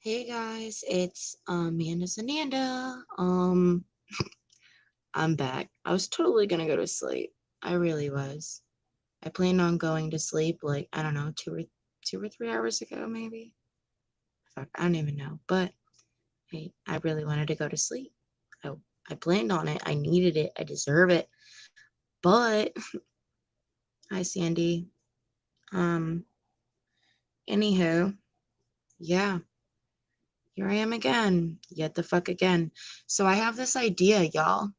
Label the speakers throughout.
Speaker 1: Hey guys, it's Amanda Sananda. I'm back. I was totally gonna go to sleep. I really was. I planned on going to sleep like, I don't know, 2 or 3 hours ago maybe. Fuck, I don't even know. But hey, I really wanted to go to sleep. I I planned on it. I needed it. I deserve it. But hi Sandy. Um Anywho, yeah, here I am again. Yet the fuck again. So I have this idea, y'all.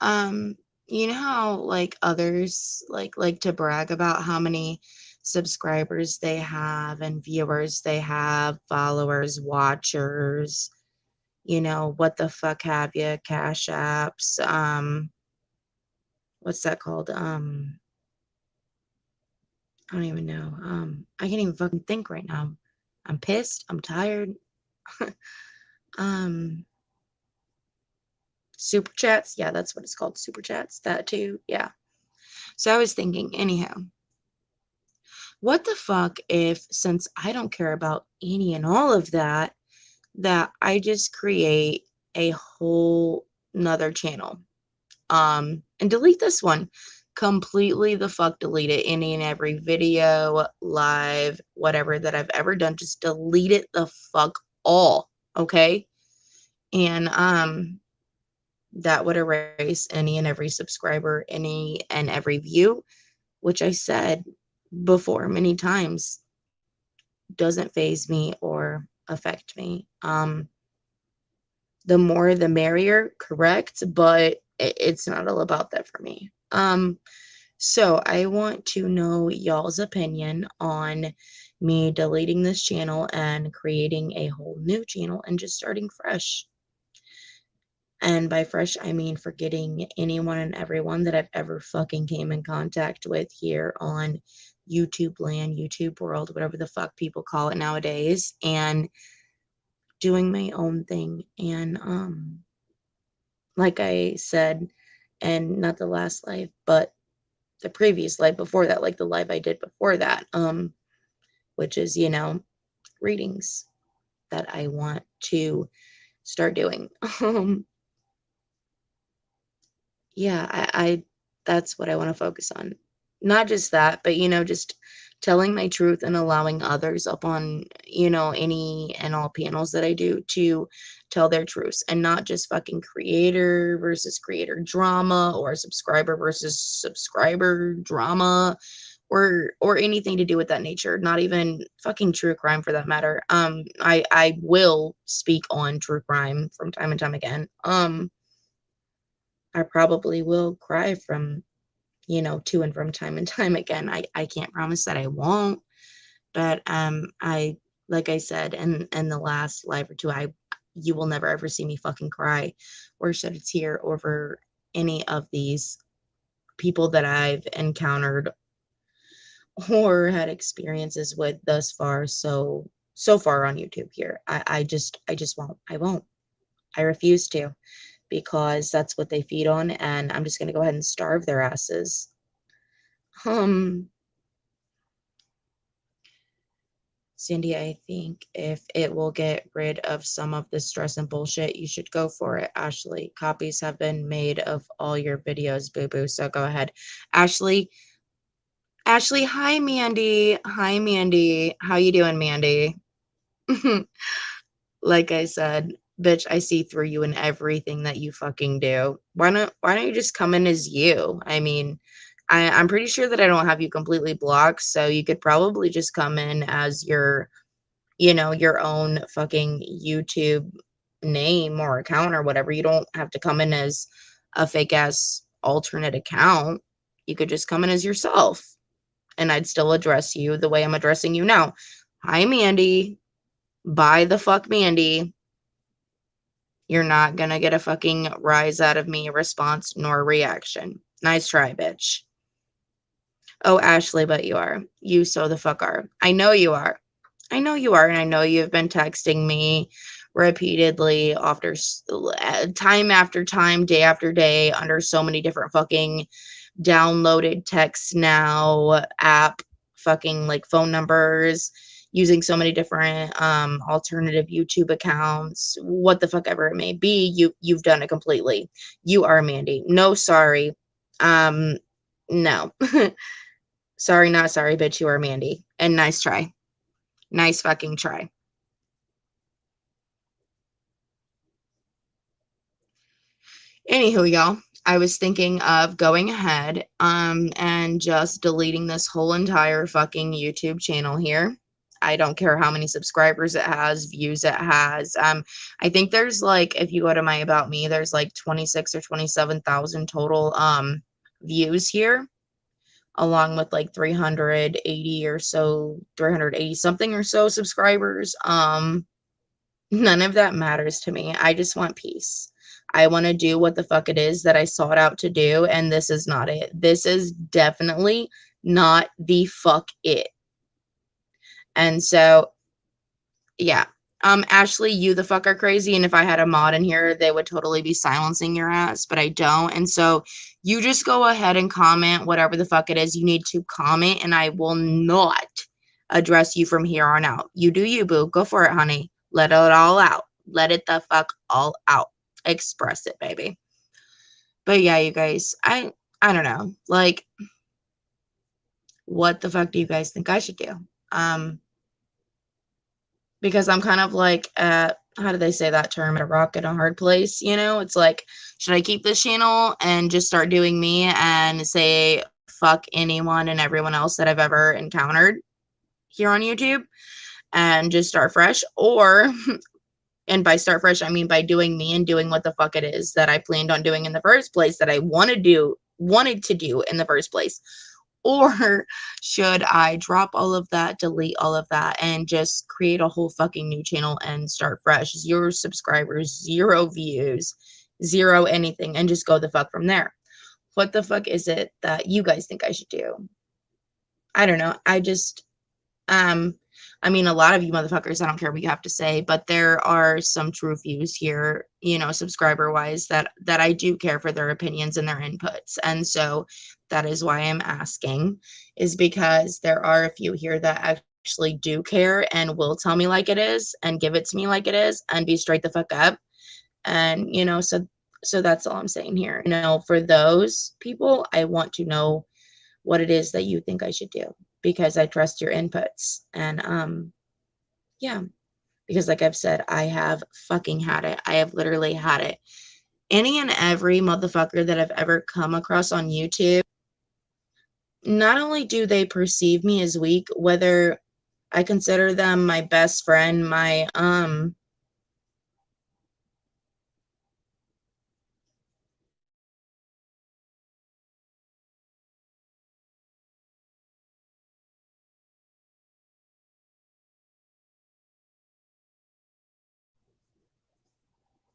Speaker 1: Um, you know how like others like to brag about how many subscribers they have and viewers they have, followers, watchers, what the fuck have you, cash apps, what's that called? I don't even know. I can't even fucking think right now. I'm pissed, I'm tired. um Super chats, yeah, that's what it's called, super chats, that too, yeah. So I was thinking, anyhow, what the fuck if, since I don't care about any and all of that, that I just create a whole nother channel, and delete this one completely, the fuck delete it, any and every video, live, whatever that I've ever done, just delete it the fuck all, okay? And that would erase any and every subscriber, any and every view, which I said before many times doesn't faze me or affect me. The more the merrier, correct, but it's not all about that for me. So I want to know y'all's opinion on me deleting this channel and creating a whole new channel and just starting fresh. And by fresh, I mean forgetting anyone and everyone that I've ever fucking came in contact with here on YouTube land, YouTube world, whatever the fuck people call it nowadays, and doing my own thing. And like I said, and not the last live, but the previous live before that, like the live I did before that, which is, readings that I want to start doing. Yeah, I that's what I want to focus on. Not just that, but just telling my truth and allowing others up on, any and all panels that I do to tell their truths, and not just fucking creator versus creator drama or subscriber versus subscriber drama or anything to do with that nature. Not even fucking true crime for that matter. I will speak on true crime from time and time again. I probably will cry from, to and from time and time again. I can't promise that I won't, but I like I said in the last live or two, you will never ever see me fucking cry or shed a tear over any of these people that I've encountered or had experiences with thus far. So far on YouTube here. I just won't. I won't. I refuse to, because that's what they feed on, and I'm just gonna go ahead and starve their asses. Um, Cindy, I think if it will get rid of some of the stress and bullshit, you should go for it. Ashley, copies have been made of all your videos, boo-boo, so go ahead. Ashley, hi, Mandy. Hi, Mandy. How you doing, Mandy? Like I said, bitch, I see through you in everything that you fucking do. Why don't you just come in as you? I mean, I'm pretty sure that I don't have you completely blocked, so you could probably just come in as your own fucking YouTube name or account or whatever. You don't have to come in as a fake ass alternate account. You could just come in as yourself, and I'd still address you the way I'm addressing you now. Hi, Mandy. Bye the fuck, Mandy. You're not gonna get a fucking rise out of me, a response nor a reaction. Nice try, bitch. Oh, Ashley, but you are. You so the fuck are. I know you are. I know you are, and I know you've been texting me repeatedly after time after time, day after day, under so many different fucking downloaded text now app fucking like phone numbers using so many different alternative YouTube accounts, what the fuck ever it may be, you've done it completely. You are Mandy. No, sorry. No. Sorry, not sorry, bitch, you are Mandy. And nice try. Nice fucking try. Anywho, y'all, I was thinking of going ahead and just deleting this whole entire fucking YouTube channel here. I don't care how many subscribers it has, views it has. I think there's like, if you go to my About Me, there's like 26 or 27,000 total views here, along with like 380 or so, 380 something or so subscribers. None of that matters to me. I just want peace. I want to do what the fuck it is that I sought out to do, and this is not it. This is definitely not the fuck it. And so, yeah. Ashley, you the fuck are crazy, and if I had a mod in here, they would totally be silencing your ass, but I don't. And so, you just go ahead and comment whatever the fuck it is you need to comment, and I will not address you from here on out. You do you, boo. Go for it, honey. Let it all out. Let it the fuck all out. Express it, baby. But yeah, you guys, I don't know. Like, what the fuck do you guys think I should do? Because I'm kind of like at, how do they say that term, at a rock in a hard place, you know? It's like, should I keep this channel and just start doing me and say fuck anyone and everyone else that I've ever encountered here on YouTube and just start fresh? Or and by start fresh, I mean by doing me and doing what the fuck it is that I planned on doing in the first place, that I wanted to do in the first place. Or should I drop all of that, delete all of that, and just create a whole fucking new channel and start fresh? 0 subscribers, 0 views, 0 anything, and just go the fuck from there. What the fuck is it that you guys think I should do? I don't know. I just, I mean, a lot of you motherfuckers, I don't care what you have to say, but there are some true views here, you know, subscriber wise, that I do care for their opinions and their inputs. And so that is why I'm asking, is because there are a few here that actually do care and will tell me like it is and give it to me like it is and be straight the fuck up. And, you know, so that's all I'm saying here. You know, for those people, I want to know what it is that you think I should do, because I trust your inputs. And yeah, because like I've said, I have fucking had it. I have literally had it. Any and every motherfucker that I've ever come across on YouTube, not only do they perceive me as weak, whether I consider them my best friend, my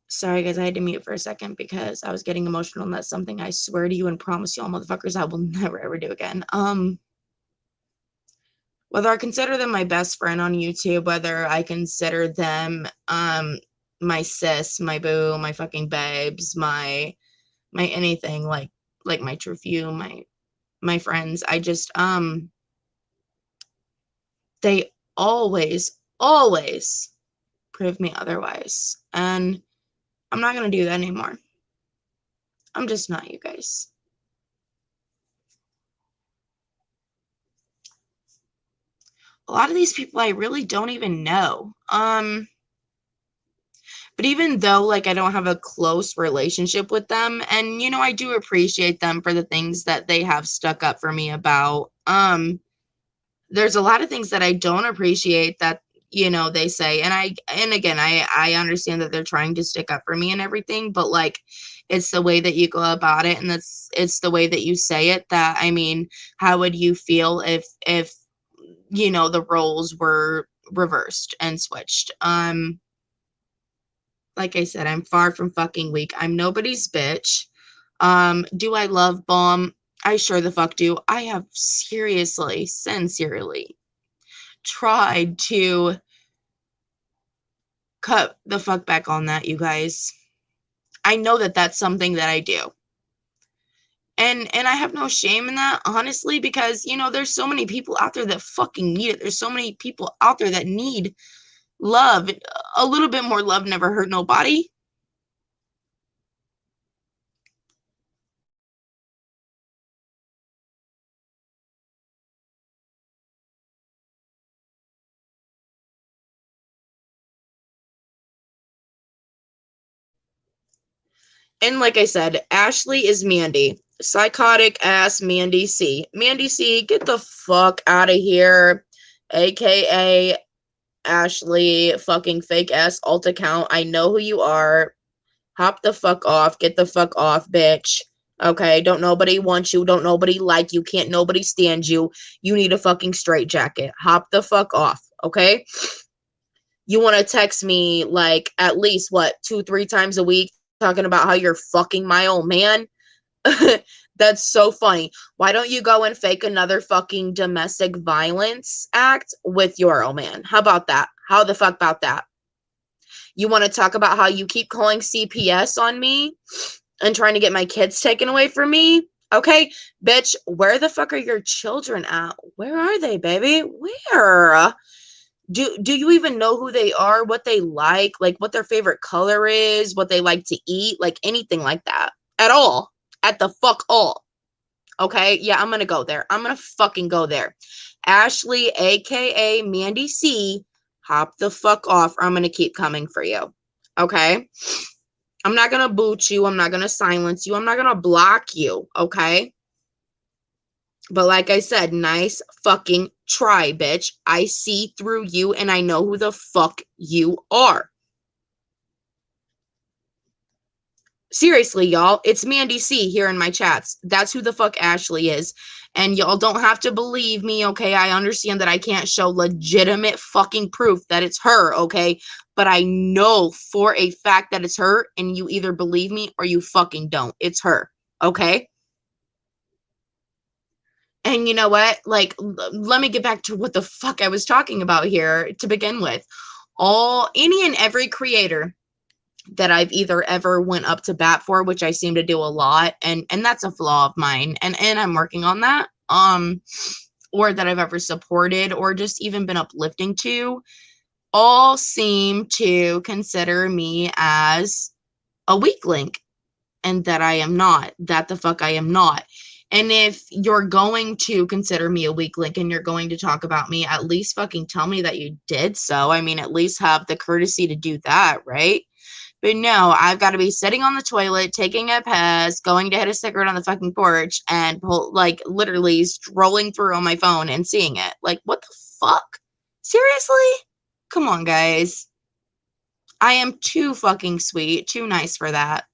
Speaker 1: sorry guys, I had to mute for a second because I was getting emotional, and that's something I swear to you and promise y'all motherfuckers I will never ever do again. Whether I consider them my best friend on YouTube, whether I consider them my sis, my boo, my fucking babes, my anything, like my true few, my friends, I just they always prove me otherwise. And I'm not gonna do that anymore. I'm just not, you guys. A lot of these people I really don't even know. But even though, like, I don't have a close relationship with them, and, you know, I do appreciate them for the things that they have stuck up for me about, there's a lot of things that I don't appreciate that, you know, they say. And again, I understand that they're trying to stick up for me and everything, but, like, it's the way that you go about it, and it's the way that you say it that, I mean, how would you feel if, you know, the roles were reversed and switched? Like I said, I'm far from fucking weak. I'm nobody's bitch. Do I love Bomb? I sure the fuck do. I have seriously, sincerely tried to cut the fuck back on that, you guys. I know that that's something that I do. And I have no shame in that, honestly, because, you know, there's so many people out there that fucking need it. There's so many people out there that need love. A little bit more love never hurt nobody. And like I said, Ashley is Mandy. Psychotic ass Mandy C. Mandy C, get the fuck out of here. AKA Ashley, fucking fake ass alt account. I know who you are. Hop the fuck off. Get the fuck off, bitch. Okay, don't nobody want you. Don't nobody like you. Can't nobody stand you. You need a fucking straight jacket. Hop the fuck off, okay? You want to text me like at least what 2-3 times a week talking about how you're fucking my old man. That's so funny. Why don't you go and fake another fucking domestic violence act with your old man? How about that? How the fuck about that? You want to talk about how you keep calling CPS on me and trying to get my kids taken away from me? Okay, bitch, where the fuck are your children at? Where are they, baby? Where? Do you even know who they are, what they like what their favorite color is, what they like to eat, like anything like that at all? At the fuck all. Okay, yeah, I'm gonna go there. I'm gonna fucking go there. Ashley, aka Mandy C, hop the fuck off, or I'm gonna keep coming for you. Okay, I'm not gonna boot you, I'm not gonna silence you, I'm not gonna block you. Okay, but like I said, nice fucking try, bitch. I see through you and I know who the fuck you are. Seriously, y'all, it's Mandy C here in my chats. That's who the fuck Ashley is. And y'all don't have to believe me, okay? I understand that I can't show legitimate fucking proof that it's her, okay? But I know for a fact that it's her, and you either believe me or you fucking don't. It's her, okay? And you know what? Like, let me get back to what the fuck I was talking about here to begin with. Any and every creator that I've either ever went up to bat for, which I seem to do a lot, and that's a flaw of mine, and I'm working on that, or that I've ever supported or just even been uplifting to, all seem to consider me as a weak link, and that I am not. That the fuck I am not. And if you're going to consider me a weak link and you're going to talk about me, at least fucking tell me that you did so. I mean, at least have the courtesy to do that, right? But no, I've got to be sitting on the toilet, taking a piss, going to hit a cigarette on the fucking porch, and literally strolling through on my phone and seeing it. Like, what the fuck? Seriously? Come on, guys. I am too fucking sweet, too nice for that.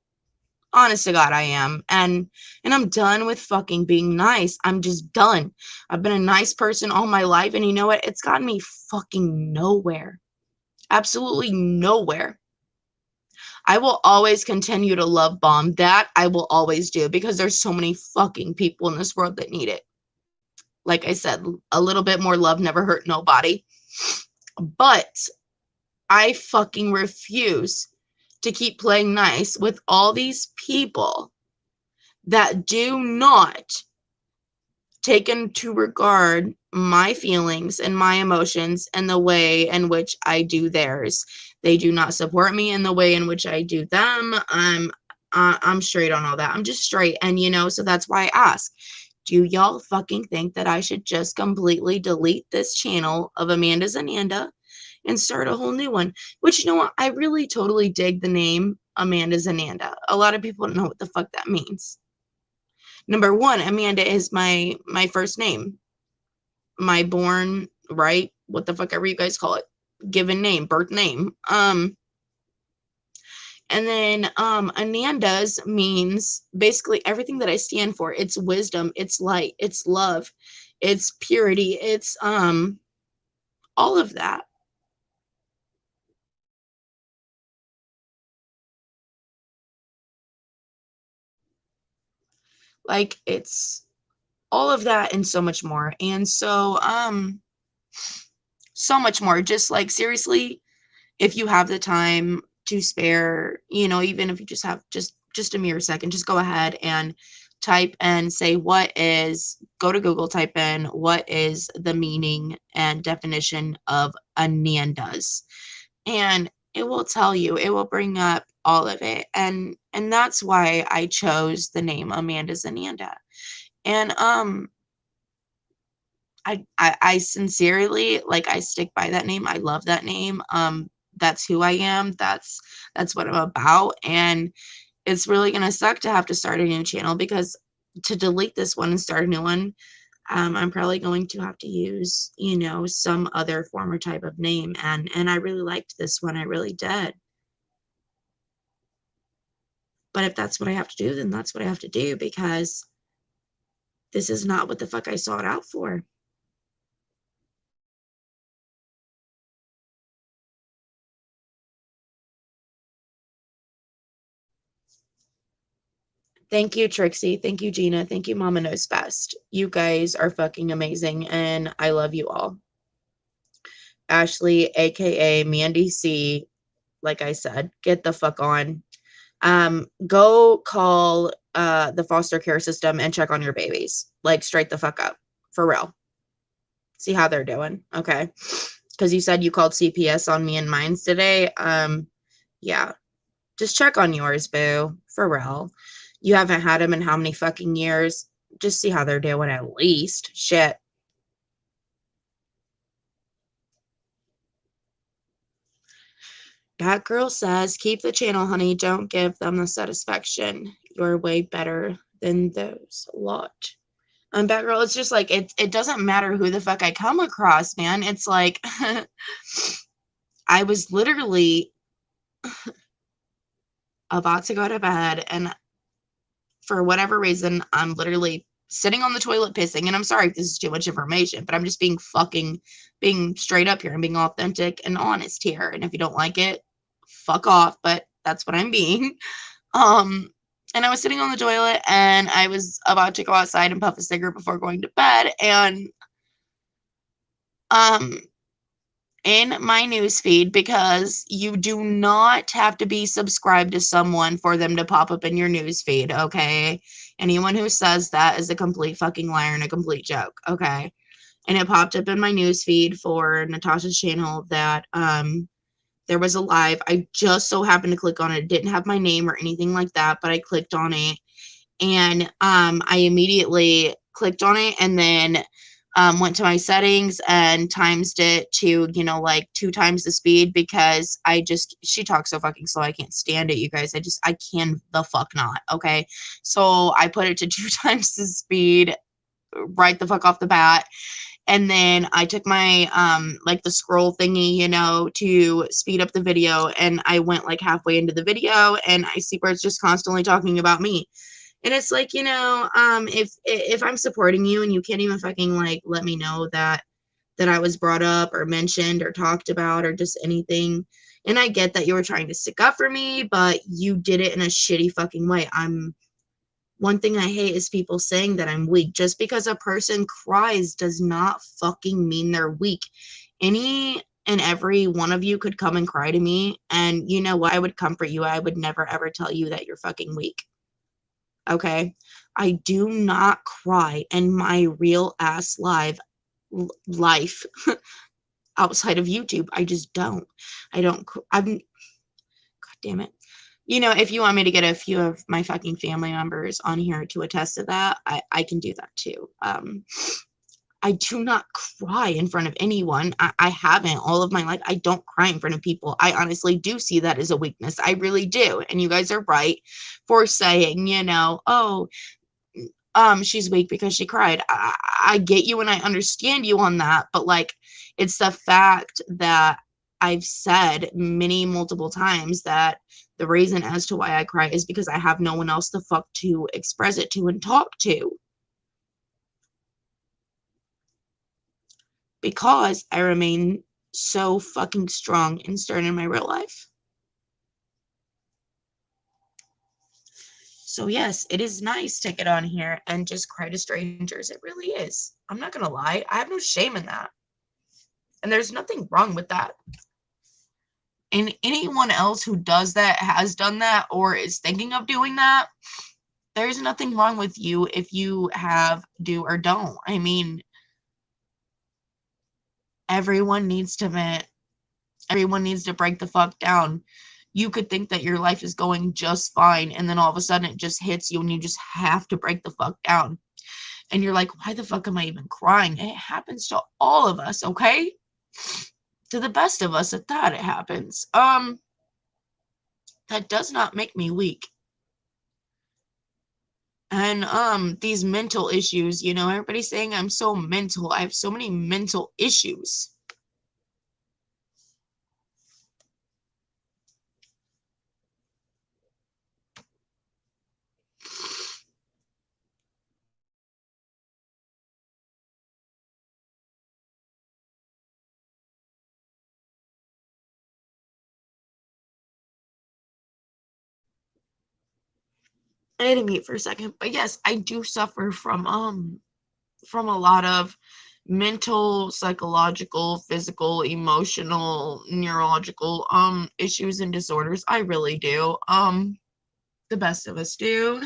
Speaker 1: Honest to God, I am. And I'm done with fucking being nice. I'm just done. I've been a nice person all my life, and you know what? It's gotten me fucking nowhere. Absolutely nowhere. I will always continue to love bomb. That I will always do, because there's so many fucking people in this world that need it. Like I said, a little bit more love never hurt nobody. But I fucking refuse to keep playing nice with all these people that do not take into regard my feelings and my emotions and the way in which I do theirs. They do not support me in the way in which I do them. I'm straight on all that. I'm just straight. And you know, so that's why I ask, do y'all fucking think that I should just completely delete this channel of Amanda's Ananda and start a whole new one? Which, you know what, I really totally dig the name Amanda's Ananda. A lot of people don't know what the fuck that means. Number one, Amanda is my first name. My born, right? What the fuck ever you guys call it. Given name, birth name. And then Ananda's means basically everything that I stand for. It's wisdom, it's light, it's love, it's purity, it's all of that. Like, it's all of that and so much more. And so so much more. Just like, seriously, if you have the time to spare, you know, even if you just have just just a mere second, just go ahead and type and say, go to Google, type in, what is the meaning and definition of Anandas? And it will tell you, it will bring up all of it. And that's why I chose the name Amanda's Ananda. And I sincerely, like, I stick by that name. I love that name. That's who I am. That's what I'm about. And it's really gonna suck to have to start a new channel, because to delete this one and start a new one, I'm probably going to have to use, you know, some other form or type of name. And I really liked this one. I really did. But if that's what I have to do, then that's what I have to do, because this is not what the fuck I sought out for. Thank you, Trixie. Thank you, Gina. Thank you, Mama Knows Best. You guys are fucking amazing, and I love you all. Ashley, aka Mandy C, like I said, get the fuck on. Go call the foster care system and check on your babies. Like, straight the fuck up. For real. See how they're doing, okay? Because you said you called CPS on me and mine today. Yeah. Just check on yours, boo. For real. You haven't had them in how many fucking years? Just see how they're doing at least. Shit. That girl says, keep the channel, honey. Don't give them the satisfaction. You're way better than those lot. Batgirl, it's just like, it doesn't matter who the fuck I come across, man. It's like, I was literally about to go to bed, and for whatever reason, I'm literally sitting on the toilet pissing. And I'm sorry if this is too much information, but I'm just being straight up here and being authentic and honest here. And if you don't like it, fuck off, but that's what I'm being. And I was sitting on the toilet, and I was about to go outside and puff a cigarette before going to bed, and in my newsfeed, because you do not have to be subscribed to someone for them to pop up in your newsfeed, okay? Anyone who says that is a complete fucking liar and a complete joke, okay? And it popped up in my newsfeed for Natasha's channel that there was a live. I just so happened to click on it. It didn't have my name or anything like that, but I clicked on it, and I immediately clicked on it, and then went to my settings and times it to, you know, like 2 times the speed, because she talks so fucking slow. I can't stand it, you guys. I can the fuck not, okay? So I put it to 2 times the speed right the fuck off the bat. And then I took my, like the scroll thingy, you know, to speed up the video. And I went like halfway into the video, and I see where it's just constantly talking about me. And it's like, you know, if I'm supporting you and you can't even fucking like let me know that I was brought up or mentioned or talked about or just anything. And I get that you were trying to stick up for me, but you did it in a shitty fucking way. One thing I hate is people saying that I'm weak. Just because a person cries does not fucking mean they're weak. Any and every one of you could come and cry to me, and you know what? I would comfort you. I would never ever tell you that you're fucking weak. Okay? I do not cry in my real ass life outside of YouTube. I just don't. God damn it. You know, if you want me to get a few of my fucking family members on here to attest to that, I can do that too. I do not cry in front of anyone. I haven't all of my life. I don't cry in front of people. I honestly do see that as a weakness. I really do. And you guys are right for saying, you know, oh, she's weak because she cried. I get you and I understand you on that, but like, it's the fact that I've said multiple times that the reason as to why I cry is because I have no one else to fuck to express it to and talk to. Because I remain so fucking strong and stern in my real life. So yes, it is nice to get on here and just cry to strangers. It really is. I'm not gonna lie. I have no shame in that. And there's nothing wrong with that. And anyone else who does that, has done that, or is thinking of doing that, there's nothing wrong with you if you have, do, or don't. I mean, everyone needs to vent. Everyone needs to break the fuck down. You could think that your life is going just fine, and then all of a sudden it just hits you and you just have to break the fuck down. And you're like, why the fuck am I even crying? It happens to all of us, okay? To the best of us at that, it happens. That does not make me weak. And these mental issues, you know, everybody's saying I'm so mental. I have so many mental issues. I had to mute for a second, but yes, I do suffer from a lot of mental, psychological, physical, emotional, neurological issues and disorders. I really do. The best of us do.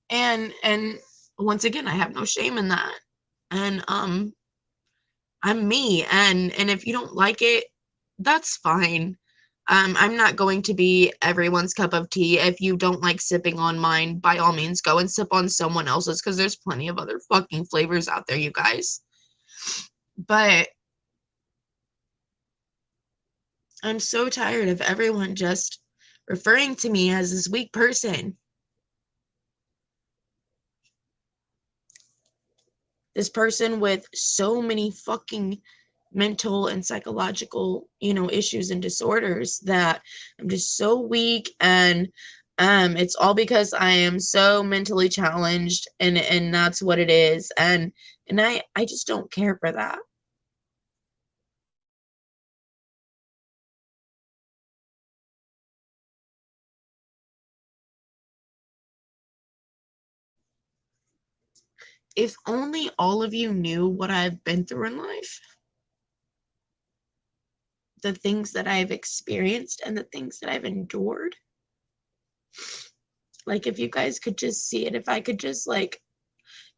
Speaker 1: and once again, I have no shame in that. And I'm me, and if you don't like it, that's fine. I'm not going to be everyone's cup of tea. If you don't like sipping on mine, by all means, go and sip on someone else's, because there's plenty of other fucking flavors out there, you guys. But I'm so tired of everyone just referring to me as this weak person. This person with so many fucking mental and psychological, you know, issues and disorders, that I'm just so weak. And it's all because I am so mentally challenged, and that's what it is. And I just don't care for that. If only all of you knew what I've been through in life, the things that I've experienced and the things that I've endured. Like, if you guys could just see it, if I could just like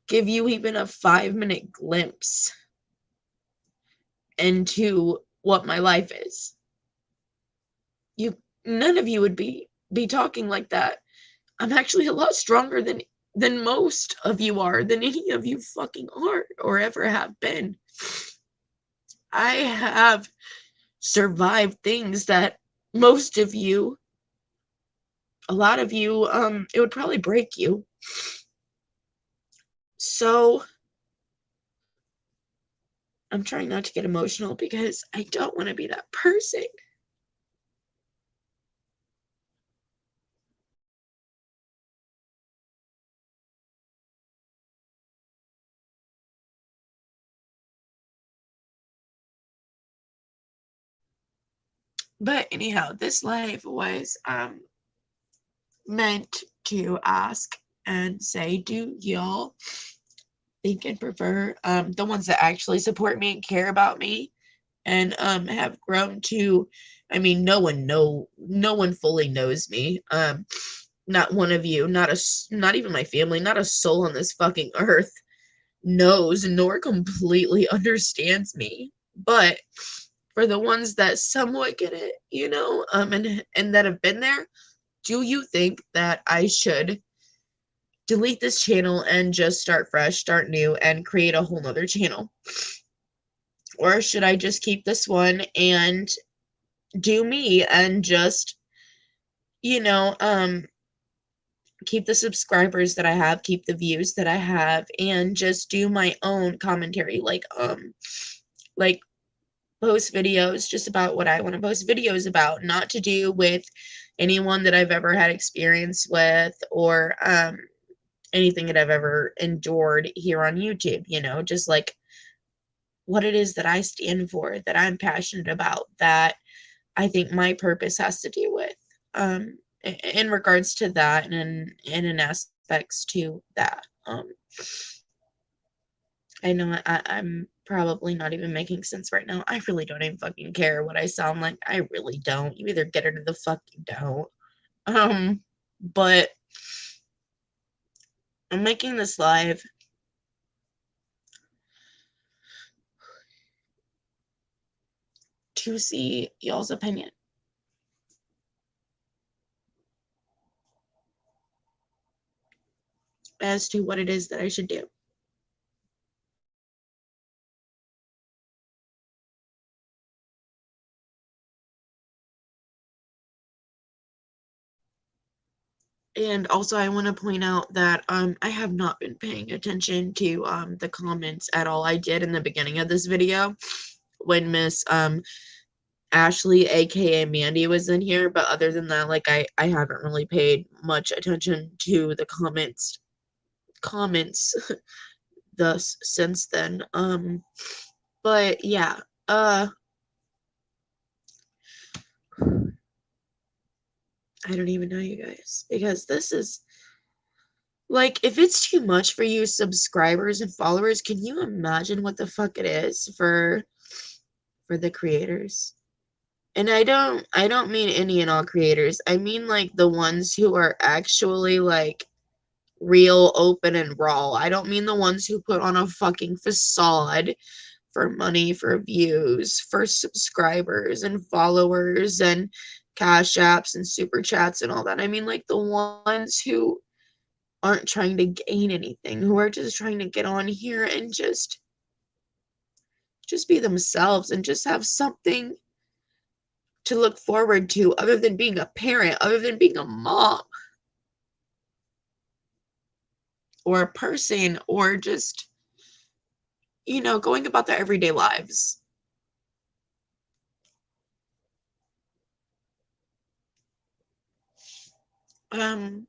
Speaker 1: give you even a 5-minute glimpse into what my life is, you none of you would be talking like that. I'm actually a lot stronger than most of you are, than any of you fucking are or ever have been. I have survived things that most of you, a lot of you, it would probably break you. So I'm trying not to get emotional because I don't want to be that person. But anyhow, this live was meant to ask and say, do y'all think and prefer the ones that actually support me and care about me, and have grown to, I mean, no one fully knows me. Not one of you, not even my family, not a soul on this fucking earth knows nor completely understands me. But for the ones that somewhat get it, you know, and that have been there, do you think that I should delete this channel and just start fresh, start new, and create a whole nother channel? Or should I just keep this one and do me and just, you know, keep the subscribers that I have, keep the views that I have, and just do my own commentary, like post videos just about what I want to post videos about, not to do with anyone that I've ever had experience with, or anything that I've ever endured here on YouTube, you know, just like what it is that I stand for, that I'm passionate about, that I think my purpose has to do with, in regards to that, and in aspects to that. I know probably not even making sense right now. I really don't even fucking care what I sound like. I really don't. You either get it or the fuck you don't. But I'm making this live to see y'all's opinion as to what it is that I should do. And also I want to point out that I have not been paying attention to the comments at all. I did in the beginning of this video when Miss Ashley aka Mandy was in here, but other than that, like I haven't really paid much attention to the comments thus since then. But yeah, I don't even know, you guys, because this is like, if it's too much for you subscribers and followers, can you imagine what the fuck it is for the creators? And I don't mean any and all creators. I mean like the ones who are actually like real, open, and raw. I don't mean the ones who put on a fucking facade for money, for views, for subscribers and followers and cash apps and super chats and all that. I mean like the ones who aren't trying to gain anything, who are just trying to get on here and just be themselves and just have something to look forward to other than being a parent, other than being a mom or a person, or just, you know, going about their everyday lives. I'm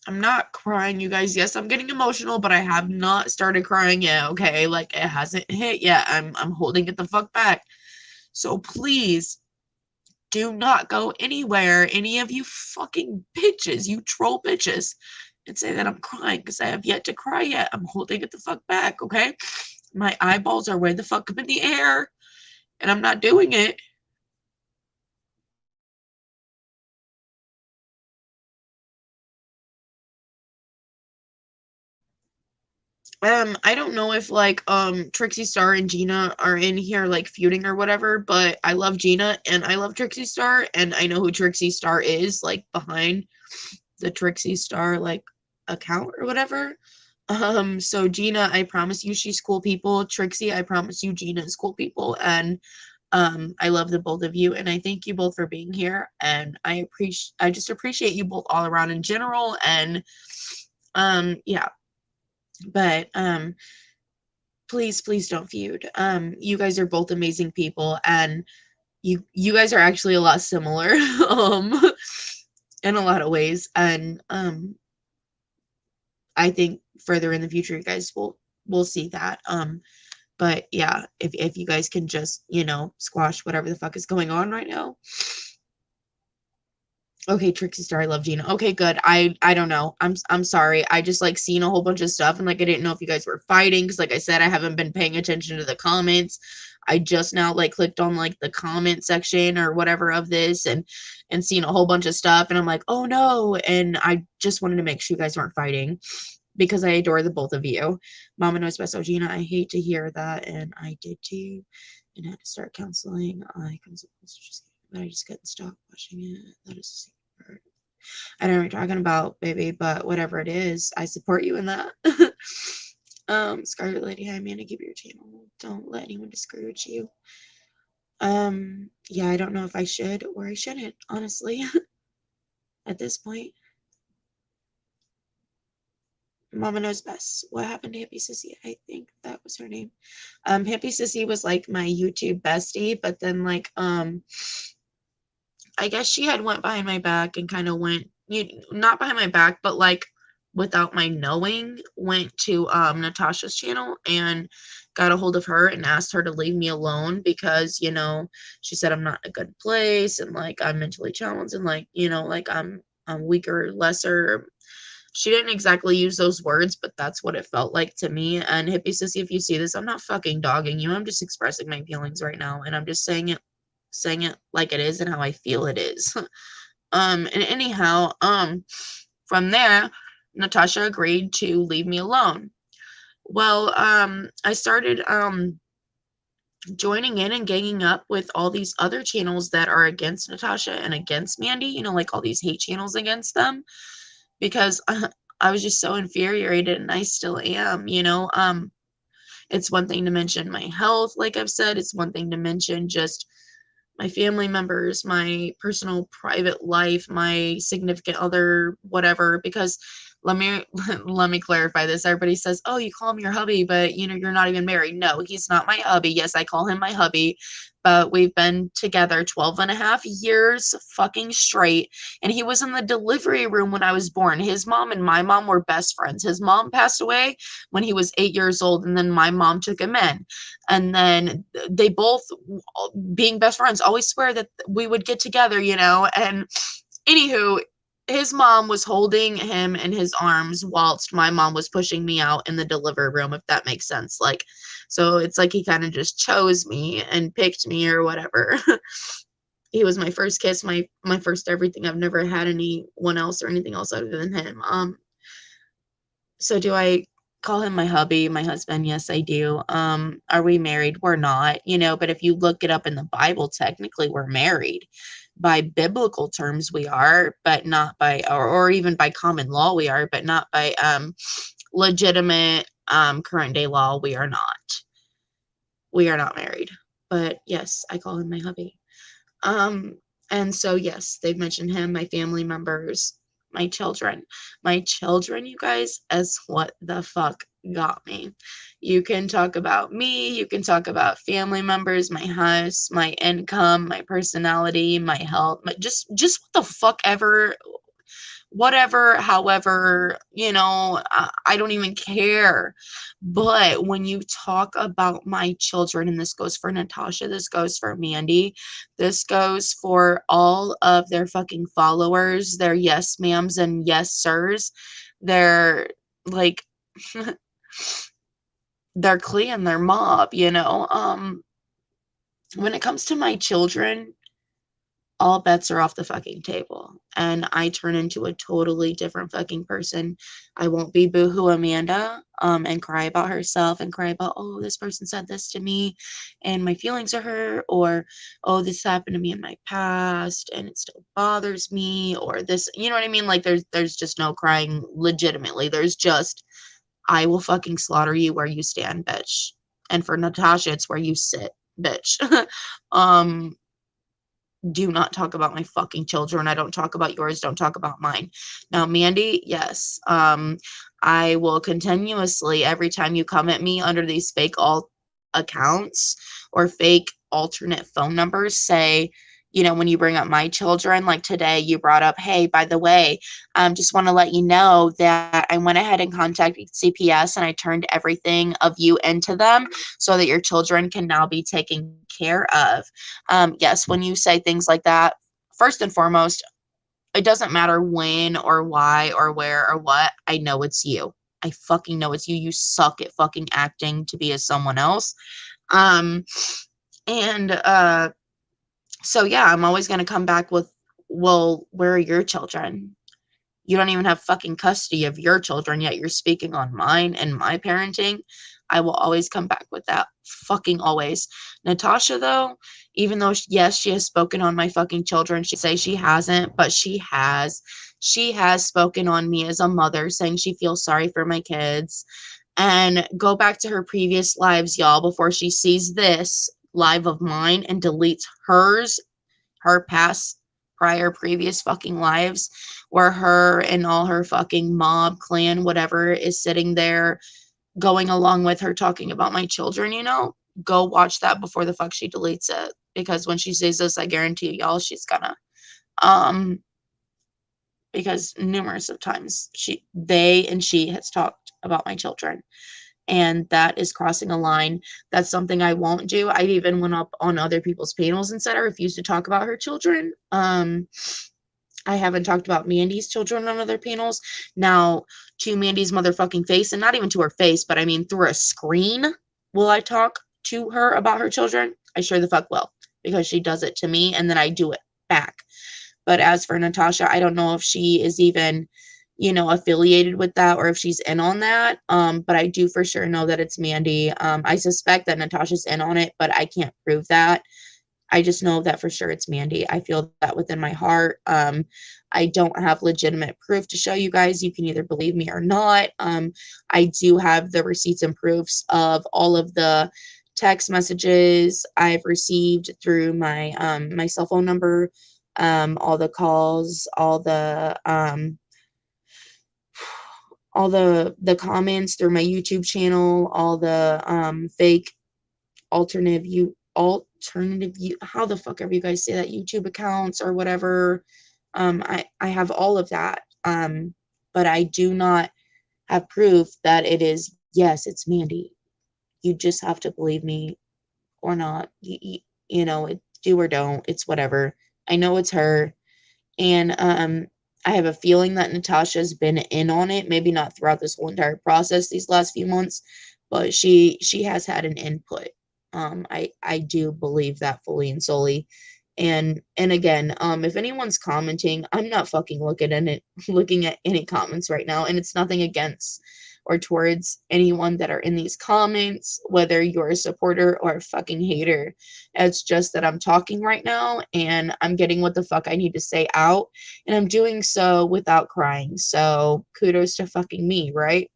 Speaker 1: not crying, you guys. Yes, I'm getting emotional, but I have not started crying yet, okay? Like, it hasn't hit yet. I'm holding it the fuck back. So please do not go anywhere, any of you fucking bitches, you troll bitches, and say that I'm crying, because I have yet to cry yet. I'm holding it the fuck back, okay? My eyeballs are way the fuck up in the air, and I'm not doing it. I don't know if like Trixie Star and Gina are in here like feuding or whatever, but I love Gina and I love Trixie Star, and I know who Trixie Star is, like behind the Trixie Star like account or whatever. So Gina, I promise you she's cool people. Trixie, I promise you Gina is cool people, and I love the both of you, and I thank you both for being here, and I just appreciate you both all around in general, and yeah. But please don't feud. You guys are both amazing people, and you guys are actually a lot similar in a lot of ways, and I think further in the future you guys will see that. But yeah, if you guys can just, you know, squash whatever the fuck is going on right now. Okay, Trixie Star, I love Gina. Okay, good. I don't know. I'm sorry. I just like seen a whole bunch of stuff, and like I didn't know if you guys were fighting, because like I said, I haven't been paying attention to the comments. I just now like clicked on like the comment section or whatever of this, and seen a whole bunch of stuff, and I'm like, oh no. And I just wanted to make sure you guys weren't fighting, because I adore the both of you. Mama knows best. Oh, Gina, I hate to hear that, and I did too, and had to start counseling. But I just couldn't stop watching it. That is the secret. I don't know what you're talking about, baby, but whatever it is, I support you in that. Scarlet Lady, hi, Amanda, keep your channel. Don't let anyone discourage you. Yeah, I don't know if I should or I shouldn't, honestly, at this point. Mama knows best. What happened to Hippie Sissy? I think that was her name. Hippie Sissy was like my YouTube bestie, but then like I guess she had went behind my back and kind of went, not behind my back, but like without my knowing, went to Natasha's channel and got a hold of her and asked her to leave me alone, because, you know, she said I'm not in a good place, and like I'm mentally challenged, and like, you know, like I'm weaker, lesser, She didn't exactly use those words, but that's what it felt like to me. And Hippie Sissy, if you see this, I'm not fucking dogging you. I'm just expressing my feelings right now, and I'm just saying it like it is and how I feel it is. And anyhow, from there, Natasha agreed to leave me alone. Well, I started joining in and ganging up with all these other channels that are against Natasha and against Mandy, you know, like all these hate channels against them, because I was just so infuriated, and I still am, you know. It's one thing to mention my health, like I've said. It's one thing to mention just my family members, my personal private life, my significant other, whatever, because let me let me clarify this. Everybody says, "Oh, you call him your hubby, but you know, you're not even married." No, he's not my hubby. Yes, I call him my hubby, but we've been together 12 and a half years fucking straight, and he was in the delivery room when I was born. His mom and my mom were best friends. His mom passed away when he was 8 years old, and then my mom took him in. And then they both, being best friends, always swear that we would get together, you know. And anywho, his mom was holding him in his arms whilst my mom was pushing me out in the delivery room, if that makes sense. Like, so it's like he kind of just chose me and picked me or whatever. He was my first kiss, my first everything. I've never had anyone else or anything else other than him. So do I call him my hubby, my husband? Yes, I do. Are we married? We're not, you know, but if you look it up in the Bible, technically we're married. By biblical terms, we are, but not by, or even by common law, we are, but not by legitimate current day law, we are not. We are not married. But yes, I call him my hubby. And so yes, they've mentioned him, my family members, my children. My children, you guys, as what the fuck got me. You can talk about me, you can talk about family members, my house, my income, my personality, my health, just what the fuck ever, whatever, however, you know, I don't even care. But when you talk about my children, and this goes for Natasha, this goes for Mandy, this goes for all of their fucking followers, their yes ma'ams and yes sirs, they're like, their clan, their mob, you know. When it comes to my children, all bets are off the fucking table, and I turn into a totally different fucking person. I won't be boohoo Amanda, and cry about herself and cry about, oh, this person said this to me and my feelings are hurt, or oh, this happened to me in my past and it still bothers me, or this, you know what I mean? Like there's just no crying legitimately. There's just, I will fucking slaughter you where you stand, bitch. And for Natasha, it's where you sit, bitch. um do not talk about my fucking children. I don't talk about yours. Don't talk about mine. Now, Mandy, yes. I will continuously, every time you come at me under these fake alt accounts or fake alternate phone numbers, say, you know, when you bring up my children, like today you brought up, hey, by the way, just want to let you know that I went ahead and contacted CPS and I turned everything of you into them so that your children can now be taken care of. Yes, when you say things like that, first and foremost, it doesn't matter when or why or where or what. I know it's you. I fucking know it's you. You suck at fucking acting to be as someone else. Um, and so yeah, I'm always gonna come back with, well, where are your children? You don't even have fucking custody of your children, yet you're speaking on mine and my parenting. I will always come back with that. Fucking always. Natasha, though, even though, yes, she has spoken on my fucking children, she say she hasn't, but she has. She has spoken on me as a mother, saying she feels sorry for my kids. And go back to her previous lives, y'all, before she sees this live of mine and deletes hers, her past, prior, previous fucking lives, where her and all her fucking mob, clan, whatever, is sitting there going along with her talking about my children, you know. Go watch that before the fuck she deletes it, because when she sees this, I guarantee y'all she's gonna, because numerous of times she has talked about my children, and that is crossing a line. That's something I won't do. I even went up on other people's panels and said I refuse to talk about her children. I haven't talked about Mandy's children on other panels. Now, to Mandy's motherfucking face, and not even to her face, but I mean through a screen, will I talk to her about her children? I sure the fuck will, because she does it to me, and then I do it back. But as for Natasha, I don't know if she is even, you know, affiliated with that or if she's in on that. But I do for sure know that it's Mandy. I suspect that Natasha's in on it, but I can't prove that. I just know that for sure it's Mandy. I feel that within my heart. I don't have legitimate proof to show you guys. You can either believe me or not. I do have the receipts and proofs of all of the text messages I've received through my my cell phone number, all the calls, all the comments through my YouTube channel, all the fake alternative how the fuck ever you guys say that, YouTube accounts or whatever. I have all of that. But I do not have proof that it is, yes, it's Mandy. You just have to believe me or not. You know, do or don't. It's whatever. I know it's her. And I have a feeling that Natasha's been in on it, maybe not throughout this whole entire process these last few months, but she has had an input. I do believe that fully and solely. And again, if anyone's commenting, I'm not fucking looking at any comments right now, and it's nothing against or towards anyone that are in these comments, whether you're a supporter or a fucking hater. It's just that I'm talking right now and I'm getting what the fuck I need to say out, and I'm doing so without crying. So kudos to fucking me, right?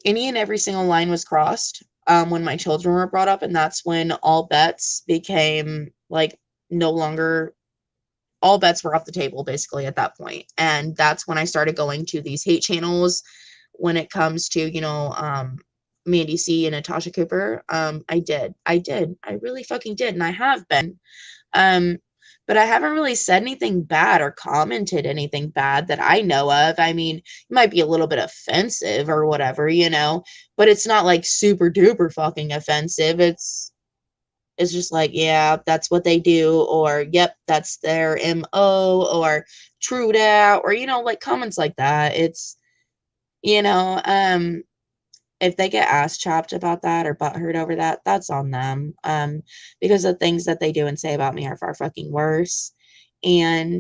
Speaker 1: Any and every single line was crossed when my children were brought up, and that's when all bets became like no longer, all bets were off the table basically at that point. And that's when I started going to these hate channels when it comes to, you know, Mandy C and Natasha Cooper. I really fucking did, and I have been. Um, but I haven't really said anything bad or commented anything bad that I know of. I mean, it might be a little bit offensive or whatever, you know, but it's not like super duper fucking offensive. It's just like, yeah, that's what they do, or yep, that's their MO, or true that, or, you know, like comments like that. It's, you know, if they get ass chopped about that or butthurt over that, that's on them. Because the things that they do and say about me are far fucking worse. And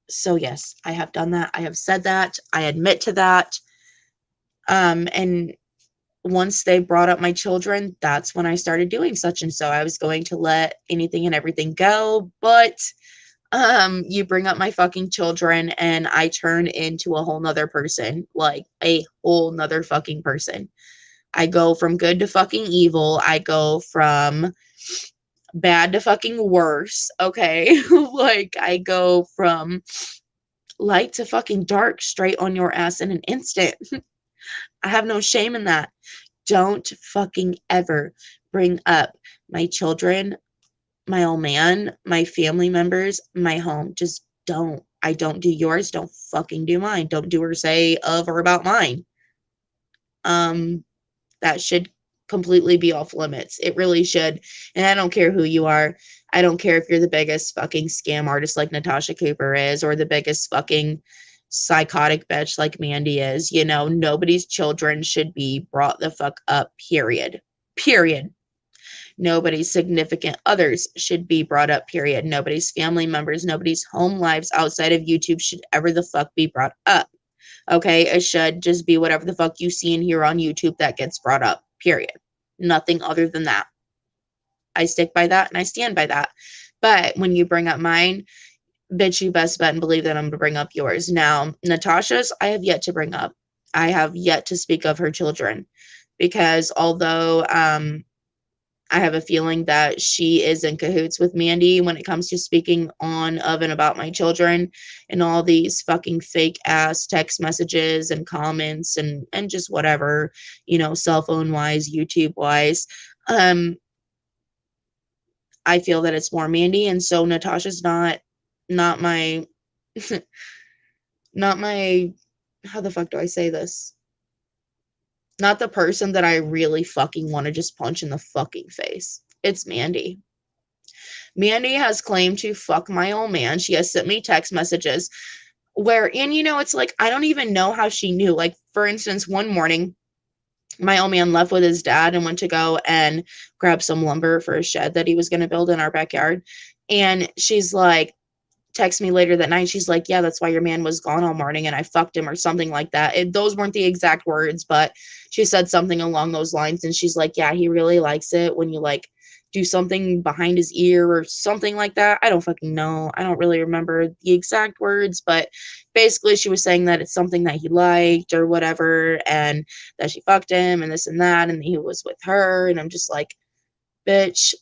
Speaker 1: so yes, I have done that. I have said that. I admit to that. And once they brought up my children, that's when I started doing such and so. I was going to let anything and everything go, but you bring up my fucking children and I turn into a whole nother person, like a whole nother fucking person. I go from good to fucking evil. I go from bad to fucking worse. Okay. Like I go from light to fucking dark straight on your ass in an instant. I have no shame in that. Don't fucking ever bring up my children, my old man, my family members, my home. Just don't. I don't do yours. Don't fucking do mine. Don't do or say of or about mine. That should completely be off limits. It really should. And I don't care who you are. I don't care if you're the biggest fucking scam artist like Natasha Cooper is, or the biggest fucking psychotic bitch like Mandy is. You know, nobody's children should be brought the fuck up, period. Period. Nobody's significant others should be brought up, period. Nobody's family members, nobody's home lives outside of YouTube should ever the fuck be brought up. Okay, it should just be whatever the fuck you see and hear on YouTube that gets brought up, period. Nothing other than that. I stick by that and I stand by that. But when you bring up mine, bitch, you best bet and believe that I'm going to bring up yours. Now, Natasha's, I have yet to bring up. I have yet to speak of her children because although I have a feeling that she is in cahoots with Mandy when it comes to speaking on, of, and about my children and all these fucking fake ass text messages and comments and just whatever, you know, cell phone wise, YouTube wise. I feel that it's more Mandy, and so Natasha's not my not my, how the fuck do I say this? Not the person that I really fucking want to just punch in the fucking face. It's Mandy. Mandy has claimed to fuck my old man. She has sent me text messages where, and you know, it's like, I don't even know how she knew. Like, for instance, one morning, my old man left with his dad and went to go and grab some lumber for a shed that he was going to build in our backyard. And she's like, text me later that night. She's like, yeah, that's why your man was gone all morning and I fucked him or something like that. Those weren't the exact words, but she said something along those lines. And she's like, yeah, he really likes it when you like do something behind his ear or something like that. I don't fucking know. I don't really remember the exact words, but basically she was saying that it's something that he liked or whatever, and that she fucked him and this and that, and he was with her. And I'm just like, bitch,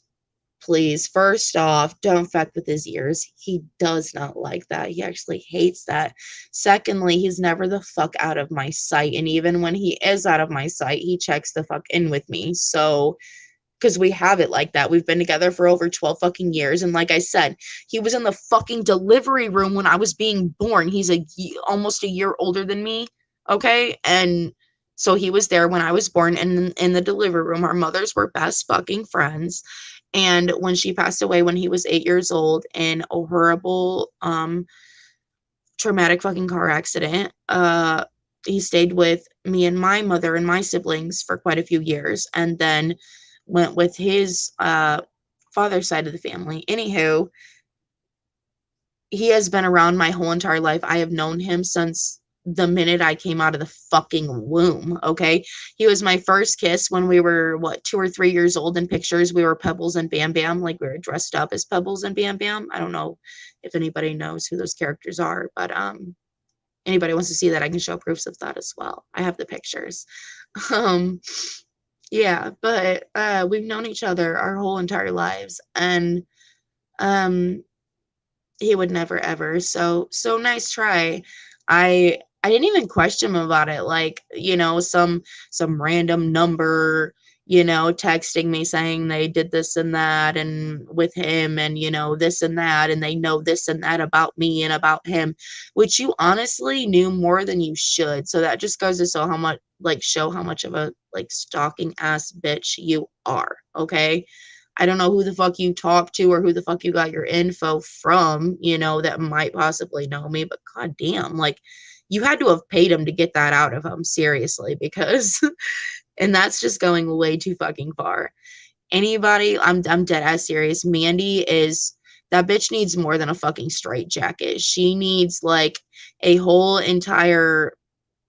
Speaker 1: please, first off, don't fuck with his ears. He does not like that. He actually hates that. Secondly, he's never the fuck out of my sight. And even when he is out of my sight, he checks the fuck in with me. So, because we have it like that. We've been together for over 12 fucking years. And like I said, he was in the fucking delivery room when I was being born. He's almost a year older than me. Okay. And so he was there when I was born, and in the delivery room. Our mothers were best fucking friends. And when she passed away when he was 8 years old in a horrible, traumatic fucking car accident, he stayed with me and my mother and my siblings for quite a few years, and then went with his father's side of the family. Anywho, he has been around my whole entire life. I have known him since the minute I came out of the fucking womb, okay? He was my first kiss when we were, 2 or 3 years old. In pictures, we were Pebbles and Bam Bam, like we were dressed up as Pebbles and Bam Bam. I don't know if anybody knows who those characters are, but anybody wants to see that, I can show proofs of that as well. I have the pictures. Yeah, but we've known each other our whole entire lives, and he would never ever. So nice try. I didn't even question him about it. Like, you know, some random number, you know, texting me saying they did this and that and with him, and you know, this and that, and they know this and that about me and about him, which you honestly knew more than you should. So that just goes to show how much of a like stalking ass bitch you are. Okay. I don't know who the fuck you talk to or who the fuck you got your info from, you know, that might possibly know me, but goddamn, like, you had to have paid him to get that out of him, seriously, because, and that's just going way too fucking far. Anybody, I'm dead ass serious. Mandy that bitch needs more than a fucking straight jacket. She needs like a whole entire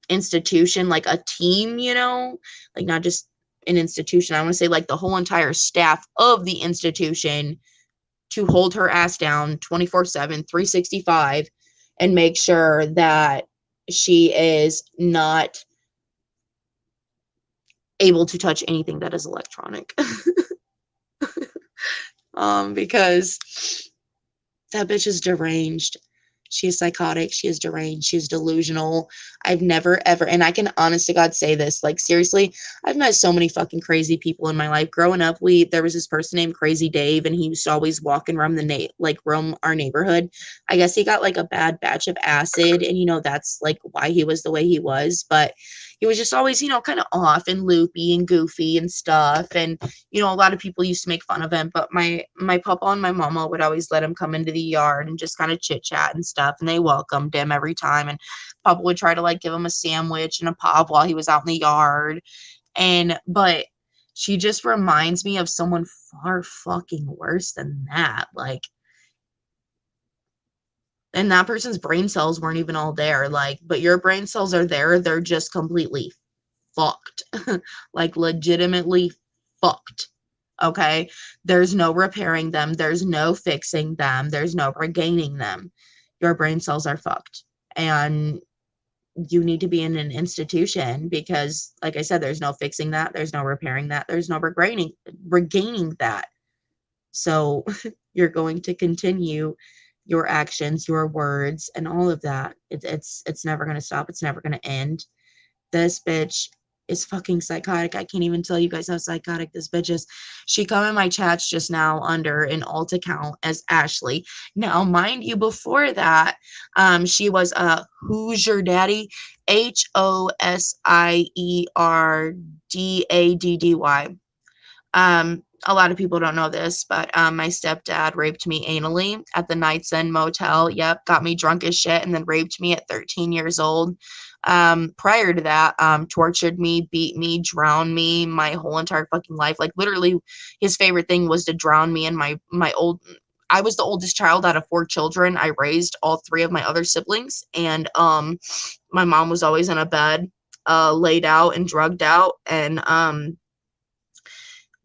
Speaker 1: institution, like a team, you know, like not just an institution. I want to say like the whole entire staff of the institution to hold her ass down 24/7, 365, and make sure that she is not able to touch anything that is electronic. Because that bitch is deranged. She is psychotic. She is deranged. She is delusional. I've never, ever, and I can honest to God say this, like, seriously, I've met so many fucking crazy people in my life. Growing up, there was this person named Crazy Dave, and he used to always walk and roam our neighborhood. I guess he got, like, a bad batch of acid, and, you know, that's, like, why he was the way he was, but he was just always, you know, kind of off and loopy and goofy and stuff, and, you know, a lot of people used to make fun of him, but my papa and my mama would always let him come into the yard and just kind of chit chat and stuff, and they welcomed him every time, and papa would try to like give him a sandwich and a pop while he was out in the yard, but she just reminds me of someone far fucking worse than that, like, and that person's brain cells weren't even all there, like, but your brain cells are there, they're just completely fucked. Like, legitimately fucked. Okay? There's no repairing them, there's no fixing them, there's no regaining them. Your brain cells are fucked, and you need to be in an institution, because like I said, there's no fixing that, there's no repairing that, there's no regaining that. So you're going to continue your actions, your words, and all of that. It's never going to stop. It's never going to end. This bitch is fucking psychotic. I can't even tell you guys how psychotic this bitch is. She come in my chats just now under an alt account as Ashley. Now, mind you, before that, she was Who's Your Daddy? HOSIERDADDY. a lot of people don't know this, but my stepdad raped me anally at the Night's End Motel. Yep, got me drunk as shit and then raped me at 13 years old. Prior to that, tortured me, beat me, drowned me my whole entire fucking life. Like literally his favorite thing was to drown me and I was the oldest child out of 4 children. I raised all 3 of my other siblings, and my mom was always in a bed, laid out and drugged out, and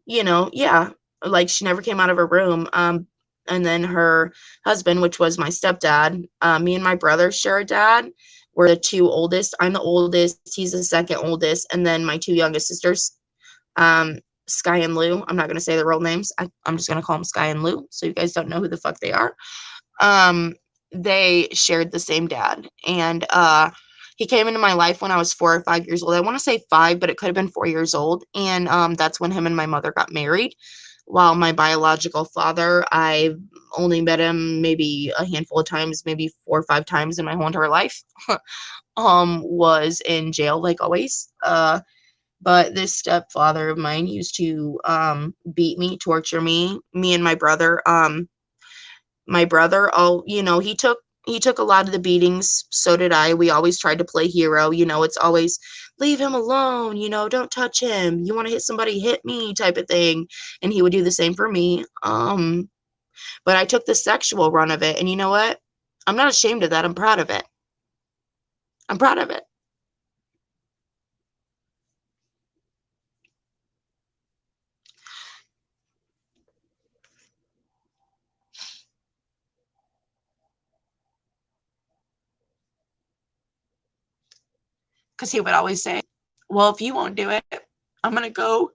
Speaker 1: you know, yeah, like she never came out of her room. And then her husband, which was my stepdad, me and my brother share a dad. We're the 2 oldest. I'm the oldest. He's the second oldest. And then my 2 youngest sisters, Sky and Lou. I'm not going to say the real names. I'm just going to call them Sky and Lou. So you guys don't know who the fuck they are. They shared the same dad. And, he came into my life when I was 4 or 5 years old. I want to say 5, but it could have been 4 years old. And that's when him and my mother got married. While my biological father, I only met him maybe a handful of times, maybe 4 or 5 times in my whole entire life, was in jail like always. But this stepfather of mine used to beat me, torture me and my brother. My brother, oh, you know, he took a lot of the beatings. So did I. We always tried to play hero. You know, it's always leave him alone. You know, don't touch him. You want to hit somebody, hit me type of thing. And he would do the same for me. But I took the sexual run of it. And you know what? I'm not ashamed of that. I'm proud of it. I'm proud of it. Because he would always say, well, if you won't do it, I'm going to go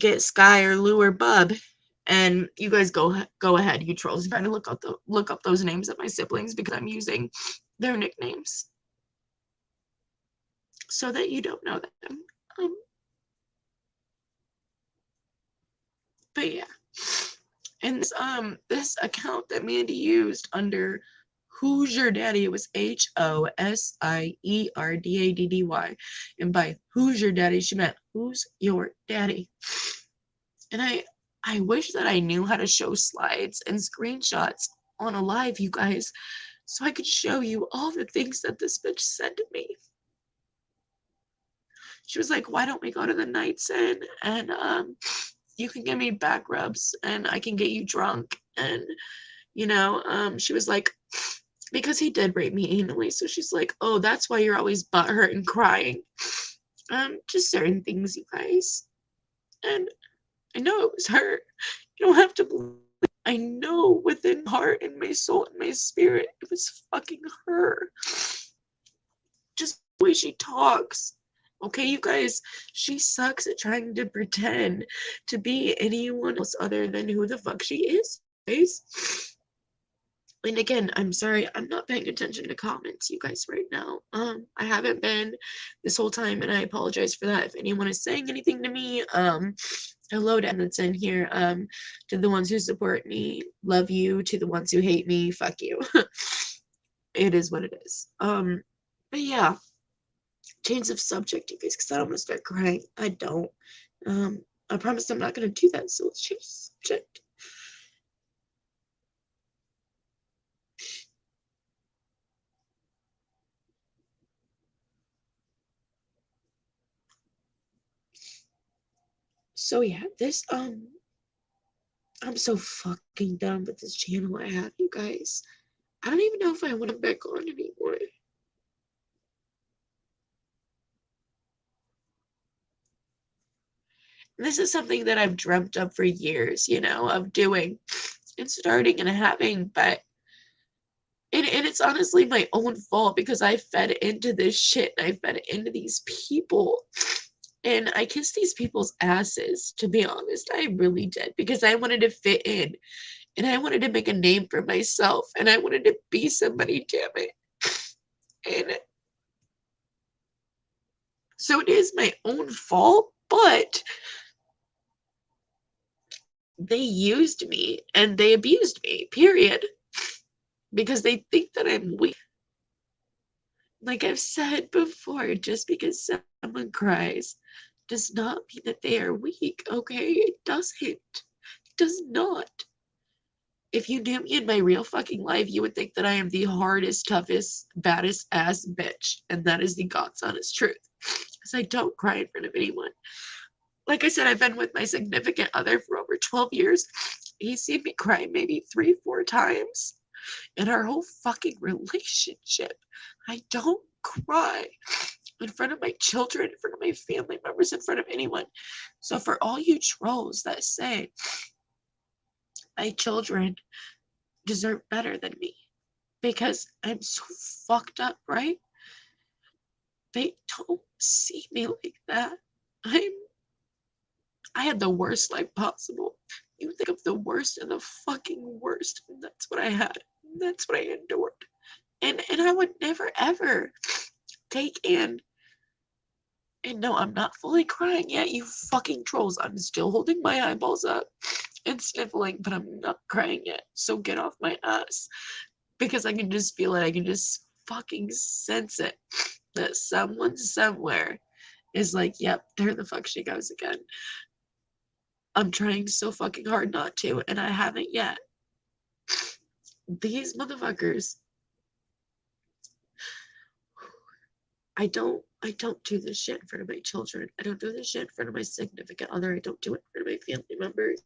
Speaker 1: get Sky or Lou or Bub. And you guys go ahead, you trolls, trying to look up those names of my siblings because I'm using their nicknames so that you don't know them. But yeah, and this account that Mandy used under Who's Your Daddy, it was HOSIERDADDY, and by Who's Your Daddy she meant who's your daddy. And I wish that I knew how to show slides and screenshots on a live, you guys, so I could show you all the things that this bitch said to me. She was like, why don't we go to the Night's End and you can give me back rubs and I can get you drunk. And you know, she was like, because he did rape me anally, so she's like, oh, that's why you're always butthurt and crying. Just certain things, you guys. And I know it was her. You don't have to believe. I know within my heart and my soul and my spirit, it was fucking her. Just the way she talks. Okay, you guys, she sucks at trying to pretend to be anyone else other than who the fuck she is, guys. And again, I'm sorry, I'm not paying attention to comments, you guys, right now. I haven't been this whole time, and I apologize for that. If anyone is saying anything to me, hello to everyone that's in here. To the ones who support me, love you. To the ones who hate me, fuck you. It is what it is. But yeah, change of subject, you guys, because I don't want to start crying. I don't. I promise I'm not going to do that, so let's change the subject. So yeah, this I'm so fucking done with this channel I have, you guys. I don't even know if I want to back on anymore. This is something that I've dreamt of for years, you know, of doing and starting and having, but and it's honestly my own fault because I fed into this shit and I fed into these people. And I kissed these people's asses, to be honest. I really did, because I wanted to fit in. And I wanted to make a name for myself. And I wanted to be somebody, damn it. And so it is my own fault, but they used me and they abused me, period. Because they think that I'm weak. Like I've said before, just because someone cries
Speaker 2: does not mean that they are weak, okay? It doesn't. It does not. If you knew me in my real fucking life, you would think that I am the hardest, toughest, baddest ass bitch. And that is the God's honest truth. Because I don't cry in front of anyone. Like I said, I've been with my significant other for over 12 years. He's seen me cry maybe 3, 4 times in our whole fucking relationship. I don't cry in front of my children, in front of my family members, in front of anyone. So for all you trolls that say my children deserve better than me because I'm so fucked up, right? They don't see me like that. I'm I had the worst life possible. You think of the worst and the fucking worst, and that's what I had. That's what I endured. And I would never ever take and no, I'm not fully crying yet, you fucking trolls. I'm still holding my eyeballs up and sniffling, but I'm not crying yet. So get off my ass. Because I can just feel it. I can just fucking sense it. That someone somewhere is like, yep, there the fuck she goes again. I'm trying so fucking hard not to, and I haven't yet. These motherfuckers, I don't do this shit in front of my children. I don't do this shit in front of my significant other. I don't do it in front of my family members.